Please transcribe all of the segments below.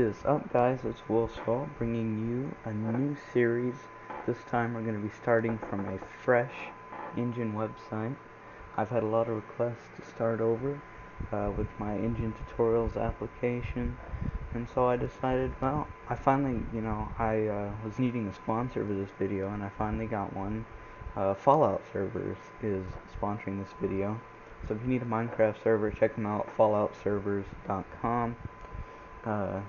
is up, guys? It's WilSwo bringing you a new series. This time we're going to be starting from a fresh Enjin website. I've had a lot of requests to start over with my Enjin tutorials application, and so I decided, well, I finally, I was needing a sponsor for this video, and I finally got one. Fallout Servers is sponsoring this video. So if you need a Minecraft server, check them out, falloutservers.com.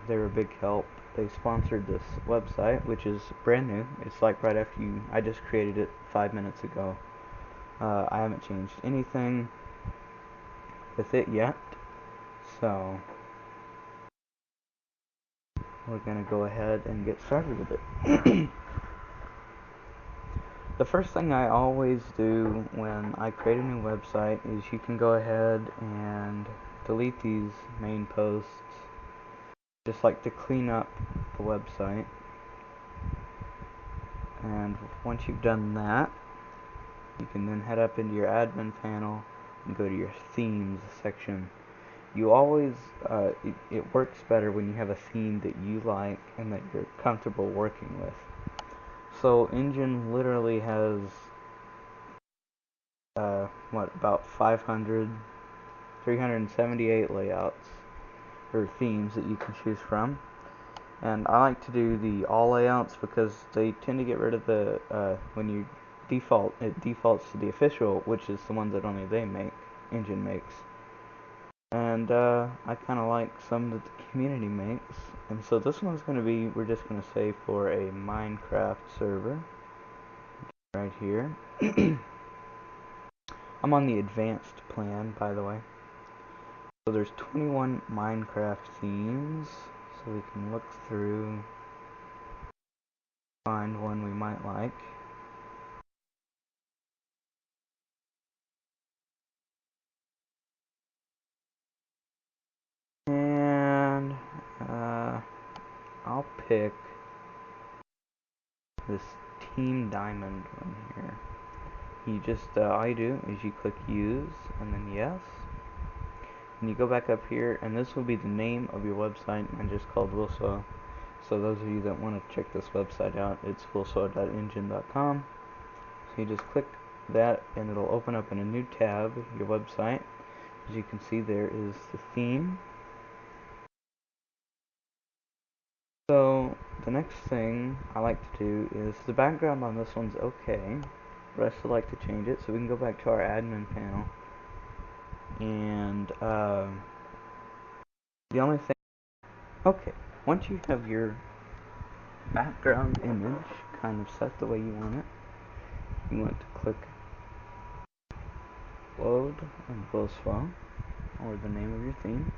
They're a big help. They sponsored this website, which is brand new. It's like right after I just created it 5 minutes ago. I haven't changed anything with it yet, so we're gonna go ahead and get started with it. The first thing I always do when I create a new website is you can go ahead and delete these main posts. Just like to clean up the website, and once you've done that, you can then head up into your admin panel and go to your themes section. You always it works better when you have a theme that you like and that you're comfortable working with. So Enjin literally has about 378 layouts or themes that you can choose from. And I like to do the all layouts because they tend to get rid of the when you default, it defaults to the official, which is the ones that only Enjin makes. And I kind of like some that the community makes. And so this one's going to be, we're just going to say for a Minecraft server right here. I'm on the advanced plan, by the way. So there's 21 Minecraft themes. So we can look through, find one we might like. And I'll pick this Team Diamond one here. You just, all you do is you click use and then yes. And you go back up here, and this will be the name of your website. Mine just called WilSwo. So those of you that want to check this website out, it's wilswo.enjin.com. So you just click that, and it'll open up in a new tab, your website. As you can see, there is the theme. So the next thing I like to do is, the background on this one's okay, but I still like to change it. So we can go back to our admin panel, and the only thing, okay, once you have your background image kind of set the way you want it, you want to click load and WilSwo, or the name of your theme,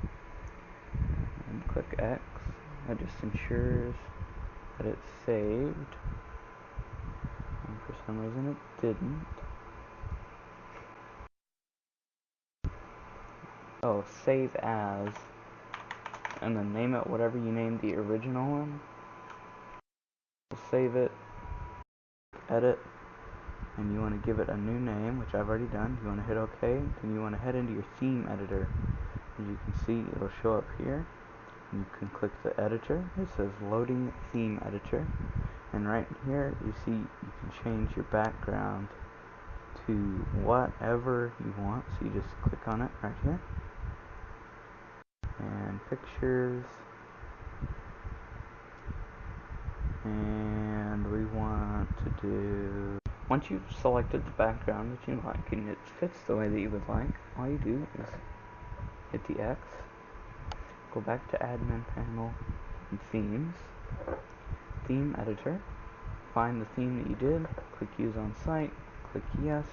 and click X. That just ensures that it's saved, and for some reason it didn't. Oh, save as, and then name it whatever you named the original one. We'll save it, edit, and you want to give it a new name, which I've already done. You want to hit OK, then you want to head into your theme editor. As you can see, it'll show up here. You can click the editor. It says loading theme editor, and right here you see you can change your background to whatever you want. So you just click on it right here, and pictures, and we want to do, once you've selected the background that you like and it fits the way that you would like, all you do is hit the X, go back to admin panel and themes, theme editor, find the theme that you did, click use on site, click yes,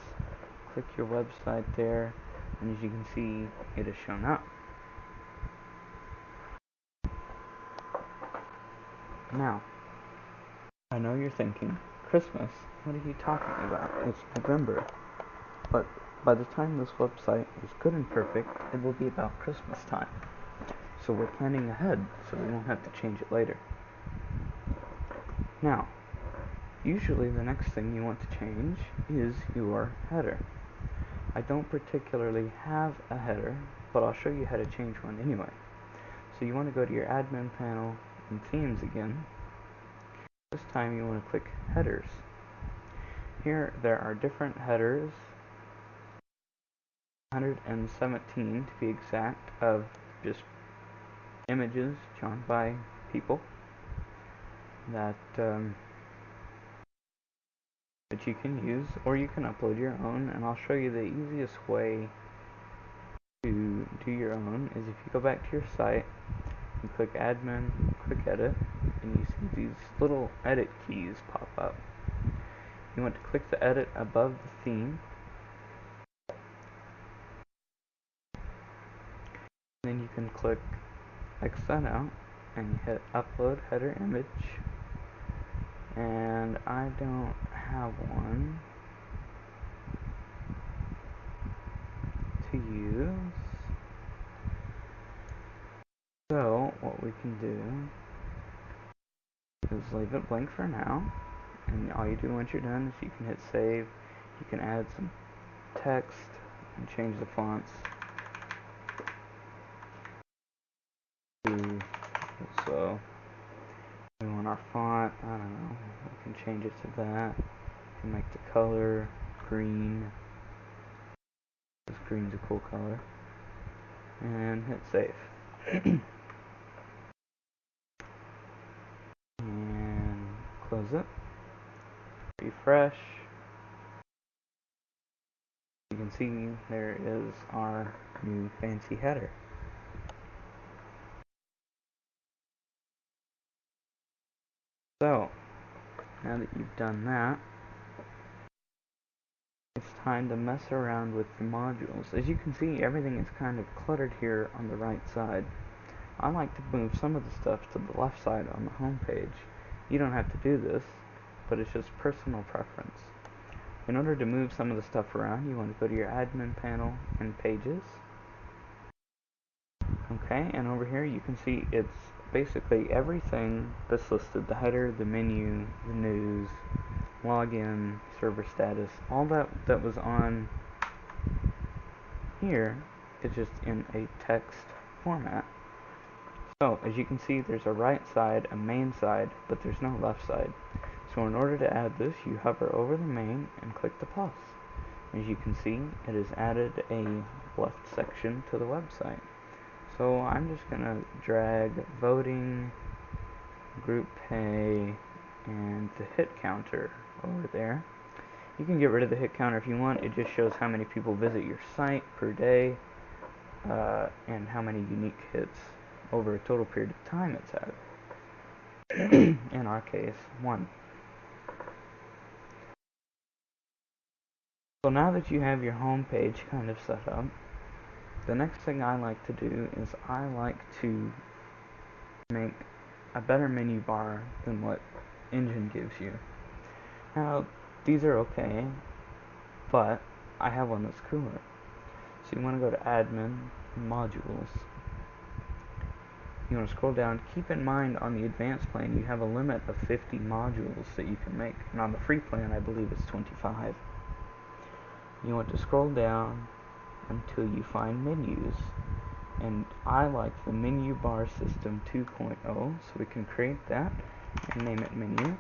click your website there, and as you can see, it has shown up. Now, I know you're thinking, Christmas? What are you talking about? It's November. But by the time this website is good and perfect, it will be about Christmas time. So we're planning ahead, so we won't have to change it later. Now, usually the next thing you want to change is your header. I don't particularly have a header, but I'll show you how to change one anyway. So you want to go to your admin panel in themes again. This time you want to click headers. Here there are different headers, 117 to be exact, of just images drawn by people that that you can use, or you can upload your own, and I'll show you the easiest way to do your own is if you go back to your site and click admin, click edit, and you see these little edit keys pop up. You want to click the edit above the theme, then you can click X that out and hit upload header image, and I don't have one to use, so what we can do is leave it blank for now, and all you do once you're done is you can hit save. You can add some text and change the fonts to, so we want our font, I don't know, we can change it to that. We can make the color green, this green's a cool color, and hit save. And close it, refresh. You can see there is our new fancy header. So, now that you've done that, it's time to mess around with the modules. As you can see, everything is kind of cluttered here on the right side. I like to move some of the stuff to the left side on the home page. You don't have to do this, but it's just personal preference. In order to move some of the stuff around, you want to go to your admin panel and pages. Okay, and over here you can see it's basically everything that's listed: the header, the menu, the news, login, server status, all that was on here is just in a text format. So as you can see, there's a right side, a main side, but there's no left side. So in order to add this, you hover over the main and click the plus. As you can see, it has added a left section to the website. So I'm just gonna drag voting, group pay, and the hit counter over there. You can get rid of the hit counter if you want. It just shows how many people visit your site per day, and how many unique hits over a total period of time it's had. In our case, 1. So now that you have your home page kind of set up, the next thing I like to do is I like to make a better menu bar than what Enjin gives you. Now, these are okay, but I have one that's cooler. So you want to go to Admin, Modules. You want to scroll down. Keep in mind on the advanced plan you have a limit of 50 modules that you can make, and on the free plan I believe it's 25. You want to scroll down until you find menus, and I like the menu bar system 2.0, so we can create that and name it menu,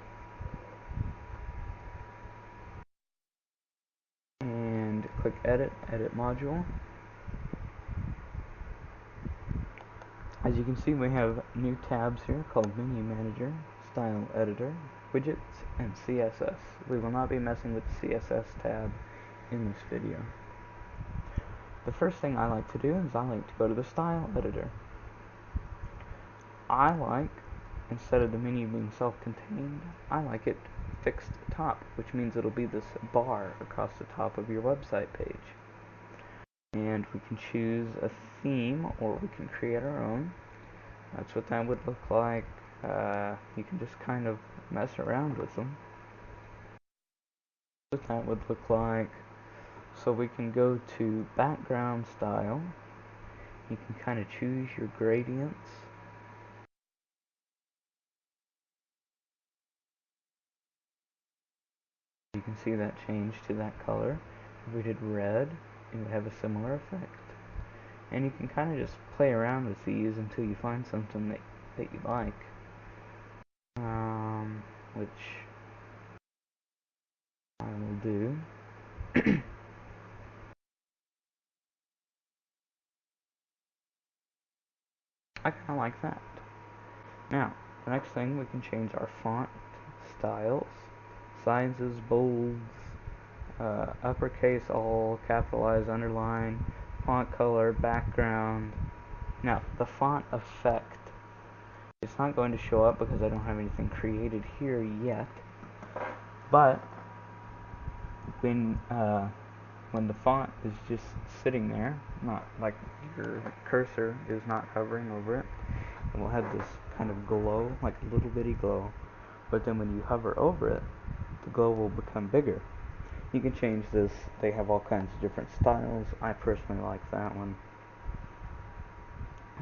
and click edit module. As you can see, we have new tabs here called menu manager, style editor, widgets, and CSS. We will not be messing with the CSS tab in this video. The first thing I like to do is I like to go to the style editor. I like, instead of the menu being self-contained, I like it fixed top, which means it'll be this bar across the top of your website page. And we can choose a theme, or we can create our own. That's what that would look like. You can just kind of mess around with them. What that would look like. So we can go to background style. You can kind of choose your gradients. You can see that change to that color. If we did red, it would have a similar effect. And you can kind of just play around with these until you find something that you like. which I will do. I kind of like that. Now, the next thing, we can change our font styles, sizes, bolds, uppercase, all, capitalize, underline, font color, background. Now, the font effect, it's not going to show up because I don't have anything created here yet, but when the font is just sitting there, not like your cursor is not hovering over it, it will have this kind of glow, like a little bitty glow, but then when you hover over it, the glow will become bigger. You can change this. They have all kinds of different styles. I personally like that one,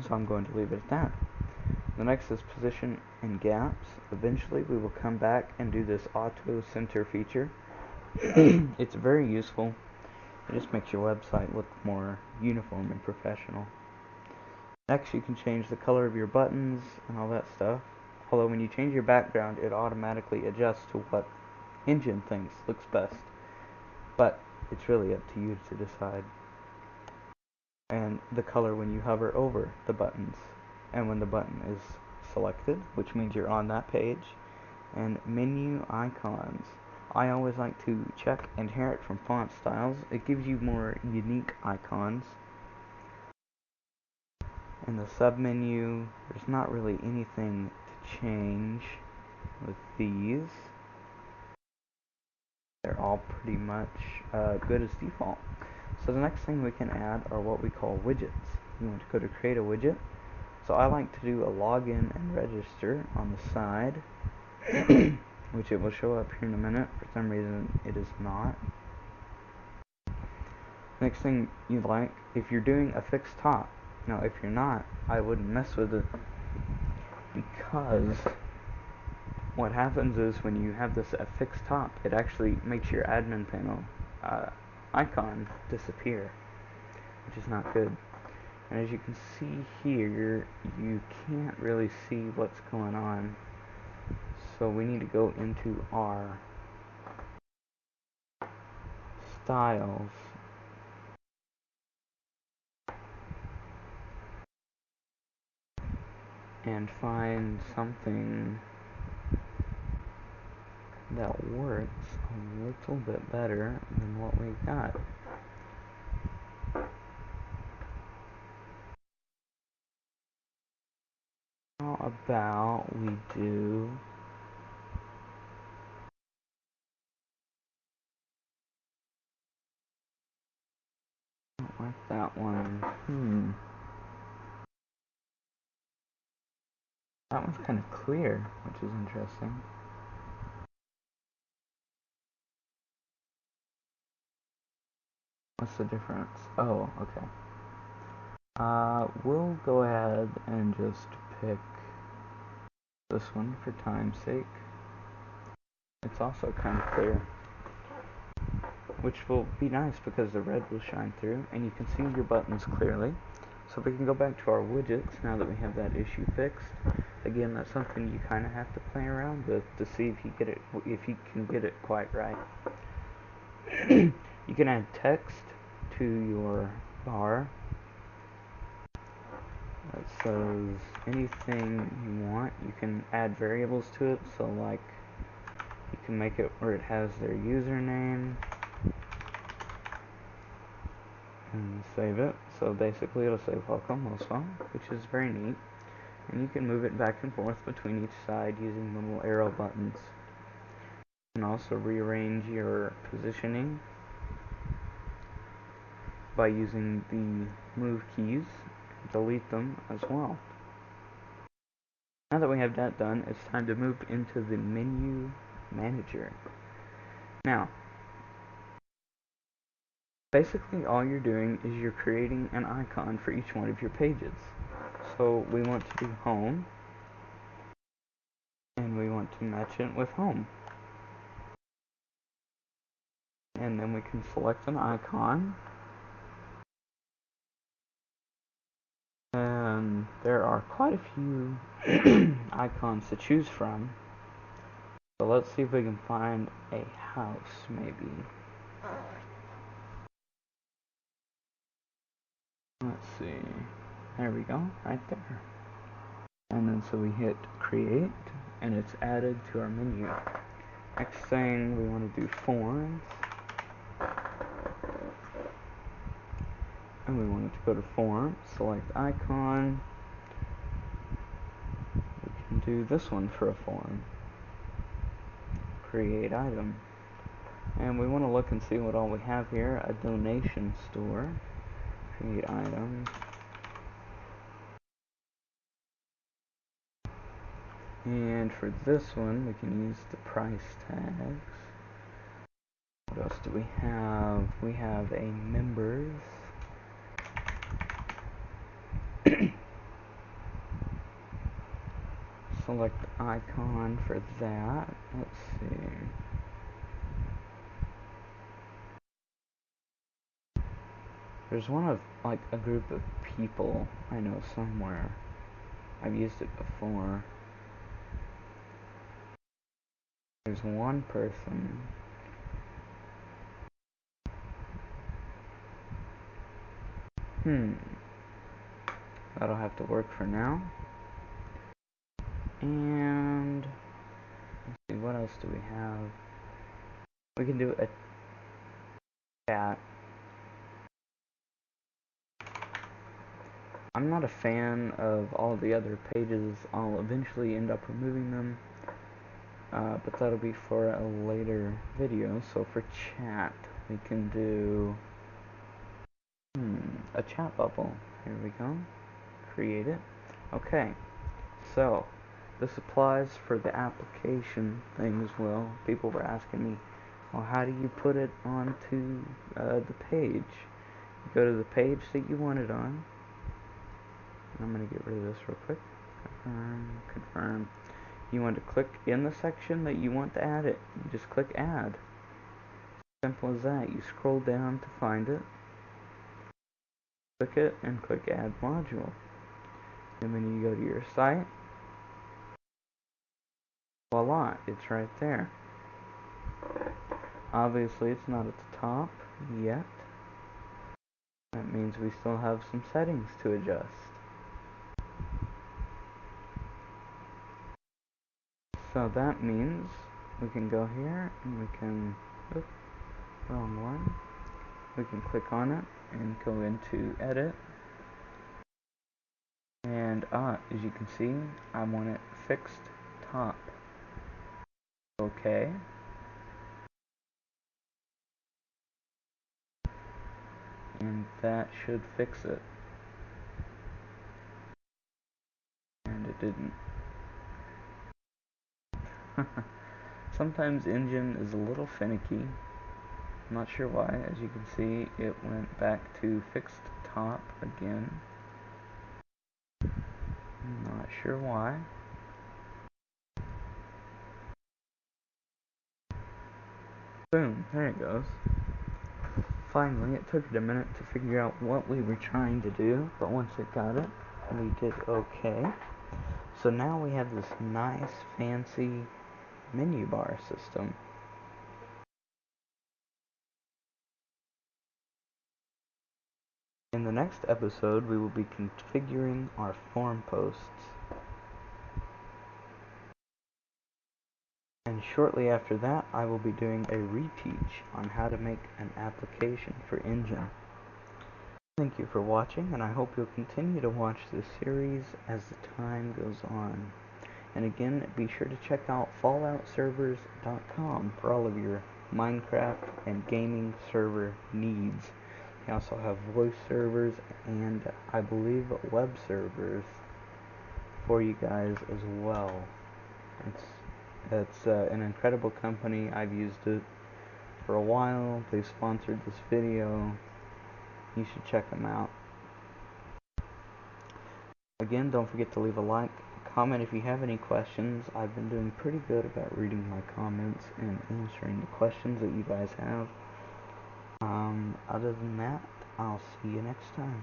so I'm going to leave it at that. The next is position and gaps. Eventually we will come back and do this auto center feature. It's very useful. It just makes your website look more uniform and professional. Next, you can change the color of your buttons and all that stuff. Although when you change your background, it automatically adjusts to what Enjin thinks looks best. But it's really up to you to decide. And the color when you hover over the buttons, and when the button is selected, which means you're on that page. And menu icons. I always like to check inherit from font styles. It gives you more unique icons. In the submenu, there's not really anything to change with these. They're all pretty much good as default. So the next thing we can add are what we call widgets. You want to go to create a widget. So I like to do a login and register on the side, which it will show up here in a minute. For some reason it is not. Next thing you like, if you're doing a fixed top. Now if you're not, I wouldn't mess with it, because what happens is when you have this affixed top, it actually makes your admin panel icon disappear, which is not good. And as you can see here, you can't really see what's going on, so we need to go into our styles and find something that works a little bit better than what we got. How about we do I don't like that one. That one's kind of clear, which is interesting. What's the difference? Oh, okay. We'll go ahead and just pick this one for time's sake. It's also kind of clear, which will be nice because the red will shine through and you can see your buttons clearly. So we can go back to our widgets now that we have that issue fixed. Again, that's something you kind of have to play around with to see if you can get it quite right. You can add text to your bar that says anything you want. You can add variables to it, so like you can make it where it has their username and save it. So basically it'll say welcome WilSwo, which is very neat. And you can move it back and forth between each side using little arrow buttons. You can also rearrange your positioning by using the move keys, delete them as well. Now that we have that done, it's time to move into the menu manager. Now, basically all you're doing is you're creating an icon for each one of your pages. So we want to do home, and we want to match it with home. And then we can select an icon. And there are quite a few icons to choose from. So let's see if we can find a house, maybe. Let's see. There we go, right there. And then so we hit create, and it's added to our menu. Next thing, we want to do forms. And we want to go to form, select icon. We can do this one for a form. Create item. And we want to look and see what all we have here. A donation store. Create item. And for this one, we can use the price tags. What else do we have? We have a members. Select icon for that. Let's see. There's one of like a group of people I know somewhere. I've used it before. There's one person. That'll have to work for now. And let's see, what else do we have? We can do a chat. I'm not a fan of all the other pages. I'll eventually end up removing them. But that'll be for a later video. So for chat, we can do a chat bubble. Here we go. Create it. Okay. So this applies for the application thing as well. People were asking me, well, how do you put it onto the page? You go to the page that you want it on. I'm going to get rid of this real quick. Confirm, confirm. You want to click in the section that you want to add it. You just click add. Simple as that. You scroll down to find it. Click it and click add module. And then you go to your site. Voila, it's right there. Obviously it's not at the top yet. That means we still have some settings to adjust. So that means we can go here and we can, oops, wrong one. We can click on it and go into edit. And as you can see, I want it fixed top. Okay. And that should fix it. And it didn't. Sometimes Enjin is a little finicky. I'm not sure why. As you can see, it went back to fixed top again. I'm not sure why. Boom, there it goes. Finally, it took it a minute to figure out what we were trying to do, but once it got it, we did okay. So now we have this nice, fancy menu bar system. In the next episode, we will be configuring our form posts. And shortly after that, I will be doing a reteach on how to make an application for Enjin. Thank you for watching, and I hope you'll continue to watch this series as the time goes on. And again, be sure to check out falloutservers.com for all of your Minecraft and gaming server needs. They also have voice servers and I believe web servers for you guys as well. It's an incredible company. I've used it for a while. They sponsored this video. You should check them out. Again, don't forget to leave a like, comment if you have any questions. I've been doing pretty good about reading my comments and answering the questions that you guys have. Other than that, I'll see you next time.